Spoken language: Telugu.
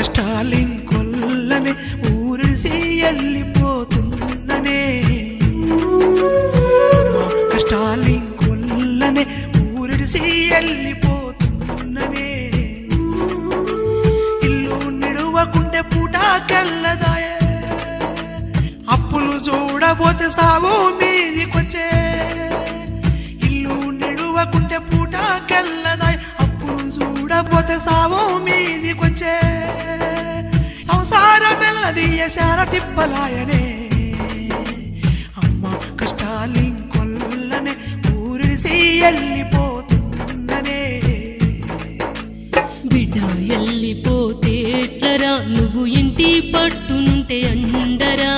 కష్టాలింకొల్లనే ఊరిసి వెళ్ళిపోతున్ననే కష్టాలింకొల్లనే ఊరిసి వెళ్ళిపోతున్ననే ఇల్లు నిడువకుంటే పూటకెళ్ళదాయే అప్పులు చూడబోతే సాగు మీదికొచ్చే ఇల్లు నిడువకుంటే పూటకెళ్ళదాయే అప్పులు చూడబోతే సాగు మీదికొచ్చే సంసారం వెళ్ళదీయ శార తిప్పలాయనే అమ్మ కష్టాలింకొల్లనే ఊరిసి వెళ్ళిపోతున్ననే బిడ్డ వెళ్ళిపోతే ఎట్లరా నువ్వు ఇంటి పట్టునుంటే అండరా